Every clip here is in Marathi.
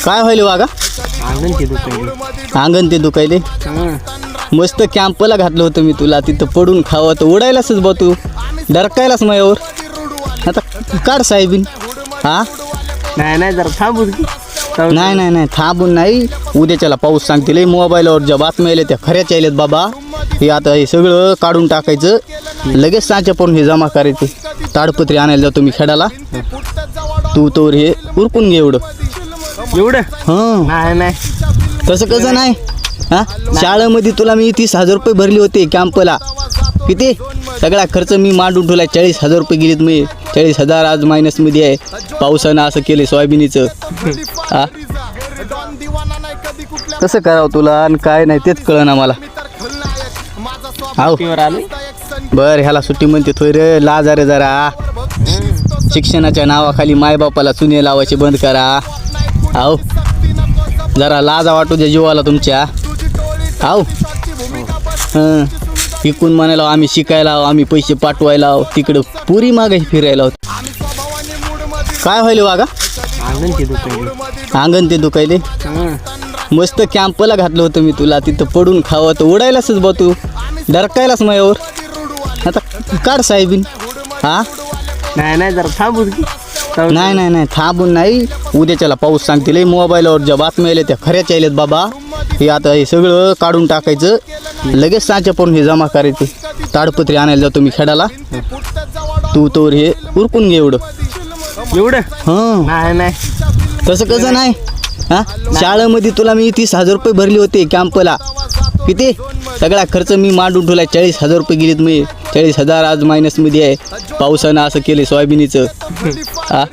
काय व्हायले वागा? अंगण ते दुखायले. मस्त कॅम्पला घातलं होतं मी तुला, तिथं पडून खावं तर उडायलाच बा तू, डरकायलाच माझ्यावर. आता काढ साहेबीन. हा नाही जरा थांबू. नाही नाही नाही थांबून नाही. उद्याच्याला पाऊस सांगतील. मोबाईलवर ज्या बातम्या आल्या त्या खऱ्याच आल्यात बाबा. हे आता हे सगळं काढून टाकायचं, लगेच सांच्या पडून हे जमा करायचं. ताडपत्री आणायला जातो मी खेडाला. तू तोवर हे उरकून घे एवढं. हां नाही तसं कसं नाही. हां शाळेमध्ये तुला मी 30,000 रुपये भरले होते कॅम्पला. किती सगळा खर्च मी मांडून ठेवला. 40,000 रुपये गेलेत. मी 40,000 आज मायनसमध्ये आहे. पावसानं असं केलं सोयाबीनीचं. हा कसं करावं तुला आणि काय नाही तेच कळना मला. आहो बरं ह्याला सुट्टी म्हणते थोय रे. लाजा रे जरा. शिक्षणाच्या नावाखाली मायबापाला चुने लावायचे बंद करा. आहो जरा लाजा वाटू द्या जीवाला तुमच्या. आहो हां इकून म्हणायला आम्ही शिकायला, आम्ही पैसे पाठवायला, तिकडं पुरी मागे फिरायला. काय व्हायले वागा? अंगण ते दुखायले. मस्त कॅम्पला घातलं होतं मी तुला, तिथं पडून खावं तर उडायलाच बा तू, डरकायलाच माझ्यावर. आता काढ साहेबीन. हा नाही जरा थांबू. नाही नाही नाही थांबून नाही. उद्याच्याला पाऊस सांगतील. मोबाईलवर ज्या बातम्या आल्या त्या खऱ्याच आल्यात बाबा. हे आता हे सगळं काढून टाकायचं, लगेच सांच्या पडून हे जमा करायचं. ताडपत्री आणायला जातो मी खेडाला. तू तोवर हे उरकून घे एवढं. हां नाही तसं कसं नाही. हां शाळेमध्ये तुला मी 30,000 रुपये भरले होते कॅम्पला. किती सगळा खर्च मी मांडून ठेवला. 40,000 रुपये गेलेत. मी 40,000 आज मायनसमध्ये आहे. पावसानं असं केलं सोयाबीनीचं. हा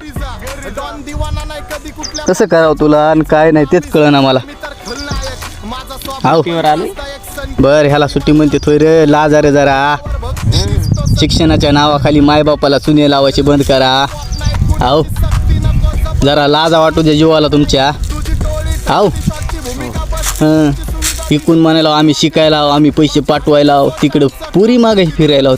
कसं करावं तुला आणि काय नाही तेच कळना मला. आहो बरं ह्याला सुट्टी म्हणते थोय रे. लाजा रे जरा. शिक्षणाच्या नावाखाली मायबापाला चुने लावायचे बंद करा. आहो जरा लाजा वाटू द्या जीवाला तुमच्या. आहो हां इकून म्हणायला आम्ही शिकायला, आम्ही पैसे पाठवायला, तिकडं पुरी मागे फिरायला.